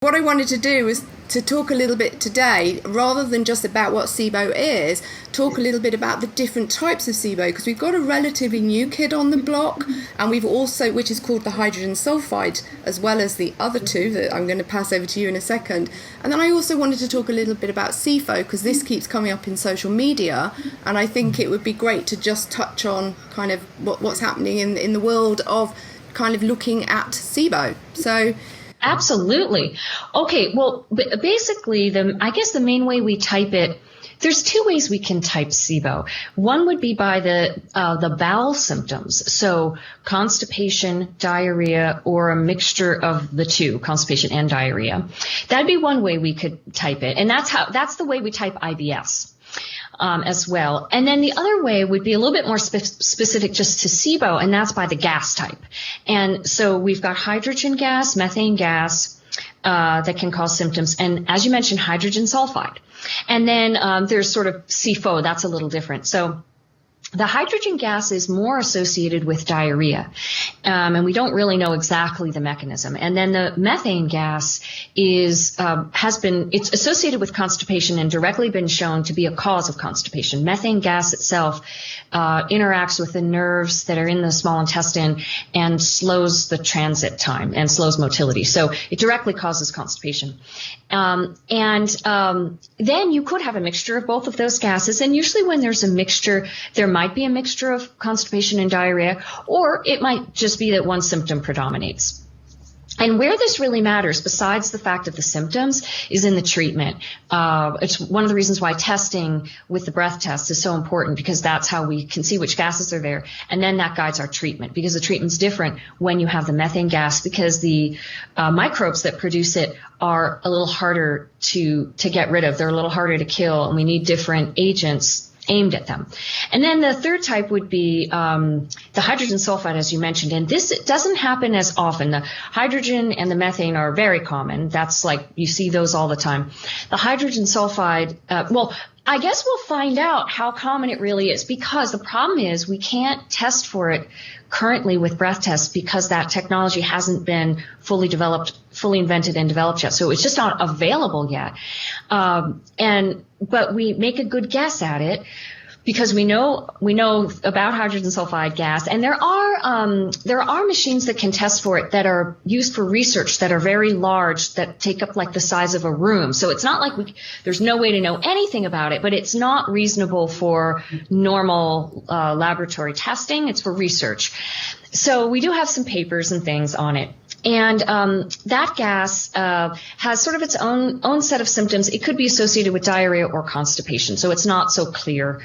What I wanted to do was to talk a little bit today, rather than just about what Sibo is, talk a little bit about the different types of Sibo, because we've got a relatively new kid on the block, and we've also, which is called the hydrogen sulfide, as well as the other two that I'm going to pass over to you in a second. And then I also wanted to talk a little bit about SIFO, because this keeps coming up in social media, and I think it would be great to just touch on kind of what's happening in the world of kind of looking at Sibo. So absolutely. Okay, well, basically, I guess the main way we type it, there's two ways we can type SIBO. One would be by the bowel symptoms, so constipation, diarrhea, or a mixture of the two, constipation and diarrhea. That'd be one way we could type it, and that's the way we type IBS. As well. And then the other way would be a little bit more specific just to SIBO, and that's by the gas type. And so we've got hydrogen gas, methane gas that can cause symptoms, and as you mentioned, hydrogen sulfide. And then there's sort of SIFO, that's a little different. So the hydrogen gas is more associated with diarrhea, and we don't really know exactly the mechanism. And then the methane gas it's associated with constipation and directly been shown to be a cause of constipation. Methane gas itself interacts with the nerves that are in the small intestine and slows the transit time and slows motility. So it directly causes constipation. Then you could have a mixture of both of those gases, and usually when there's a mixture, there might be a mixture of constipation and diarrhea, or it might just be that one symptom predominates. And where this really matters, besides the fact of the symptoms, is in the treatment. It's one of the reasons why testing with the breath test is so important, because that's how we can see which gases are there, and then that guides our treatment, because the treatment's different when you have the methane gas, because the microbes that produce it are a little harder to get rid of. They're a little harder to kill, and we need different agents aimed at them. And then the third type would be the hydrogen sulfide, as you mentioned, and this doesn't happen as often. The hydrogen and the methane are very common. That's like, you see those all the time. The hydrogen sulfide, I guess we'll find out how common it really is, because the problem is we can't test for it currently with breath tests, because that technology hasn't been fully invented and developed yet. So it's just not available yet. But we make a good guess at it, because we know about hydrogen sulfide gas, and there are machines that can test for it that are used for research, that are very large, that take up like the size of a room. So it's not like there's no way to know anything about it, but it's not reasonable for normal laboratory testing. It's for research. So we do have some papers and things on it. And that gas has sort of its own set of symptoms. It could be associated with diarrhea or constipation, so it's not so clear,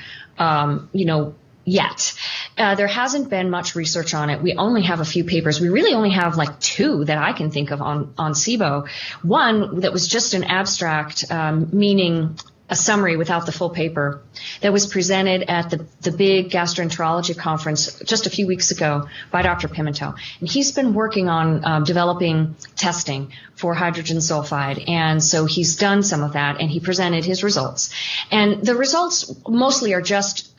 yet. There hasn't been much research on it. We only have a few papers. We really only have like two that I can think of on SIBO. One that was just an abstract, meaning a summary without the full paper, that was presented at the big gastroenterology conference just a few weeks ago by Dr. Pimentel. And he's been working on developing testing for hydrogen sulfide. And so he's done some of that, and he presented his results. And the results mostly are just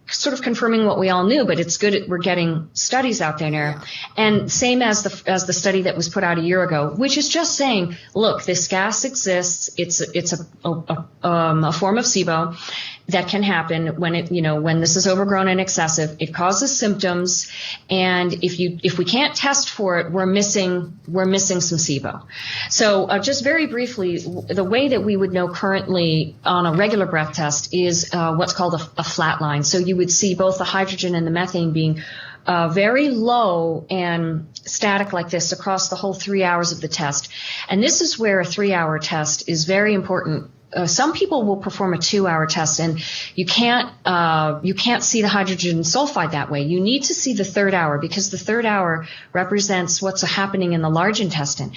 sort of confirming what we all knew, but it's good we're getting studies out there now. And same as the study that was put out a year ago, which is just saying, look, this gas exists. It's a form of SIBO that can happen when this is overgrown and excessive. It causes symptoms, and if we can't test for it, we're missing some SIBO. So just very briefly, the way that we would know currently on a regular breath test is what's called a flat line. So you would see both the hydrogen and the methane being very low and static like this across the whole 3 hours of the test. And this is where a 3-hour test is very important. Some people will perform a 2-hour test, and you can't see the hydrogen sulfide that way. You need to see the 3rd hour, because the 3rd hour represents what's happening in the large intestine.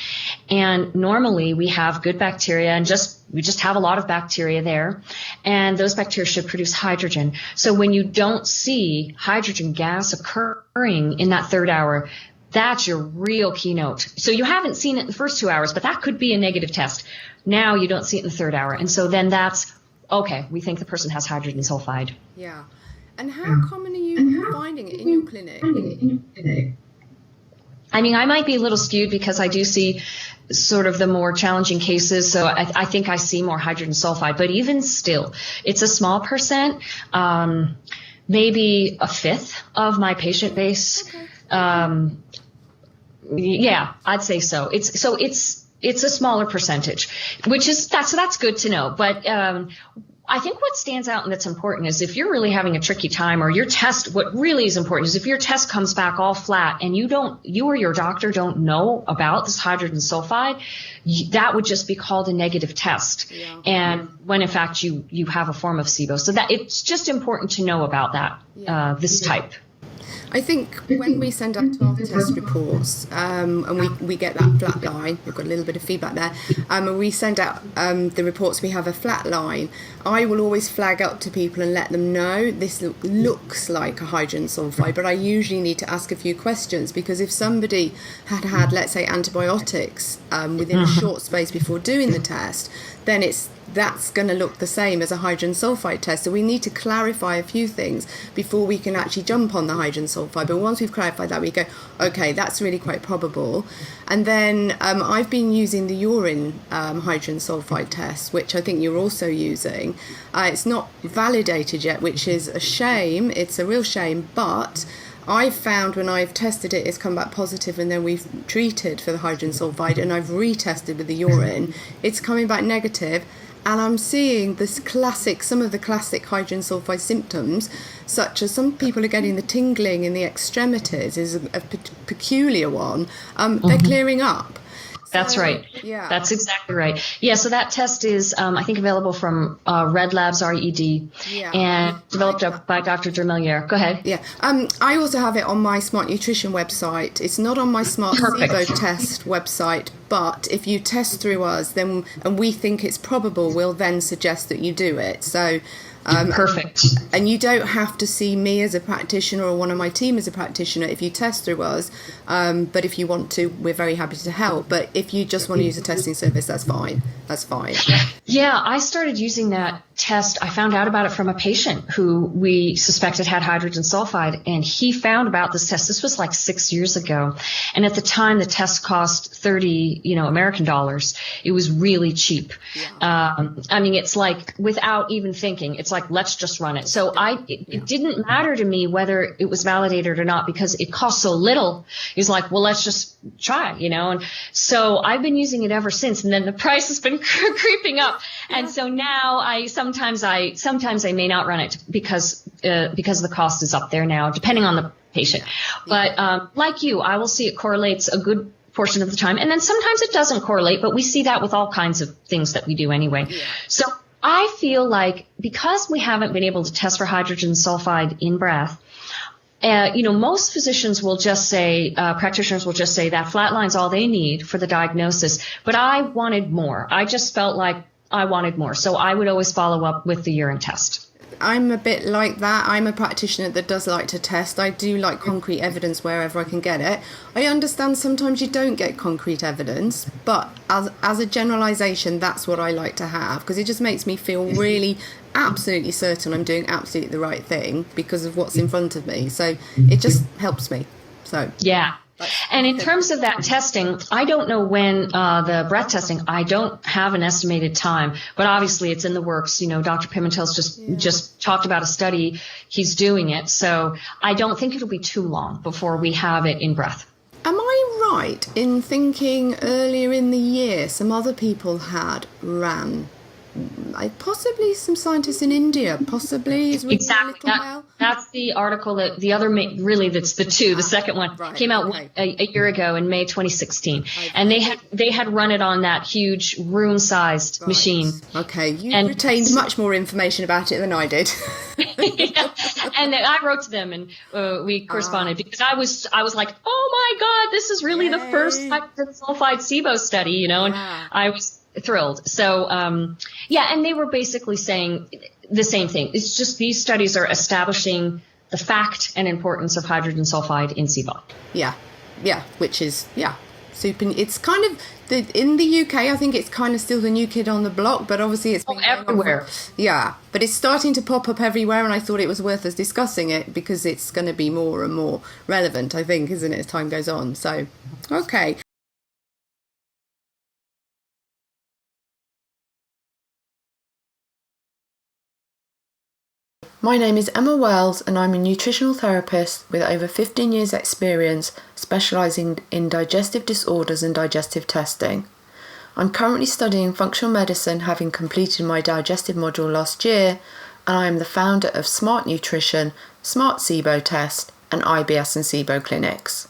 And normally we have good bacteria, and we just have a lot of bacteria there, and those bacteria should produce hydrogen. So when you don't see hydrogen gas occurring in that 3rd hour, that's your real keynote. So you haven't seen it in the first 2 hours, but that could be a negative test. Now you don't see it in the 3rd hour. And so then that's, okay, we think the person has hydrogen sulfide. Yeah. And how common are you finding it in your clinic? I mean, I might be a little skewed, because I do see sort of the more challenging cases. So I think I see more hydrogen sulfide, but even still, it's a small percent, maybe a fifth of my patient base. Okay. Yeah, I'd say so. It's a smaller percentage, that's good to know. But I think what stands out and that's important is if you're really having a tricky time, or your test, what really is important is if your test comes back all flat and you or your doctor don't know about this hydrogen sulfide, that would just be called a negative test. Yeah. And when in fact you have a form of SIBO. So that it's just important to know about that, this type. I think when we send out our test reports, and we get that flat line, we've got a little bit of feedback there, and we send out the reports, we have a flat line, I will always flag up to people and let them know this looks like a hydrogen sulfide, but I usually need to ask a few questions, because if somebody had, let's say, antibiotics within a short space before doing the test, then that's going to look the same as a hydrogen sulfide test. So we need to clarify a few things before we can actually jump on the hydrogen sulfide. But once we've clarified that, we go, okay, that's really quite probable. And then I've been using the urine hydrogen sulfide test, which I think you're also using. It's not validated yet, which is a shame. It's a real shame, but I've found when I've tested it, it's come back positive, and then we've treated for the hydrogen sulfide, and I've retested with the urine, it's coming back negative, and I'm seeing some of the classic hydrogen sulfide symptoms, such as some people are getting the tingling in the extremities, is a peculiar one. They're clearing up. That's right. Yeah. That's exactly right. Yeah, so that test is, I think, available from Red Labs, RED, and developed up by Dr. Dermelier. Go ahead. Yeah. I also have it on my Smart Nutrition website. It's not on my SmartSibo Test website, but if you test through us, then and we think it's probable, we'll then suggest that you do it. So perfect. And you don't have to see me as a practitioner or one of my team as a practitioner if you test through us. But if you want to, we're very happy to help. But if you just want to use a testing service, that's fine. That's fine. Yeah, I started using that test. I found out about it from a patient who we suspected had hydrogen sulfide, and he found about this test. This was like 6 years ago. And at the time, the test cost 30, American dollars. It was really cheap. Yeah. I mean, it's like, without even thinking, it's like, let's just run it. So it didn't matter to me whether it was validated or not, because it cost so little. He was like, well, let's just try, and so I've been using it ever since. And then the price has been creeping up. And so now sometimes I may not run it because the cost is up there now, depending on the patient. But like you, I will see it correlates a good portion of the time. And then sometimes it doesn't correlate, but we see that with all kinds of things that we do anyway. Yeah. So I feel like because we haven't been able to test for hydrogen sulfide in breath, most physicians will just say, practitioners will just say that flatline's all they need for the diagnosis. But I wanted more. I just felt like I wanted more. So I would always follow up with the urine test. I'm a bit like that. I'm a practitioner that does like to test. I do like concrete evidence wherever I can get it. I understand sometimes you don't get concrete evidence, but as a generalisation, that's what I like to have, because it just makes me feel really absolutely certain I'm doing absolutely the right thing because of what's in front of me. So it just helps me. So yeah. And in terms of that testing, I don't know when the breath testing, I don't have an estimated time, but obviously it's in the works. Dr. Pimentel's just talked about a study. He's doing it. So I don't think it'll be too long before we have it in breath. Am I right in thinking earlier in the year some other people had ran? Possibly some scientists in India, possibly. Exactly. That's the article that the other, that's the two. The second one came out a year ago in May 2016. And they had run it on that huge room-sized machine. Okay, you retained much more information about it than I did. Yeah. And I wrote to them and we corresponded because I was like, oh my God, this is really the first sulfide Sibo study, and I was thrilled. So, and they were basically saying the same thing. It's just these studies are establishing the fact and importance of hydrogen sulfide in Sibo. Yeah, which is, super. It's kind of, in the UK, I think it's kind of still the new kid on the block, but obviously it's been everywhere. But it's starting to pop up everywhere, and I thought it was worth us discussing it because it's going to be more and more relevant, I think, isn't it, as time goes on. So, okay. My name is Emma Wells and I'm a nutritional therapist with over 15 years experience specialising in digestive disorders and digestive testing. I'm currently studying functional medicine, having completed my digestive module last year, and I am the founder of Smart Nutrition, SmartSibo Test and IBS and Sibo clinics.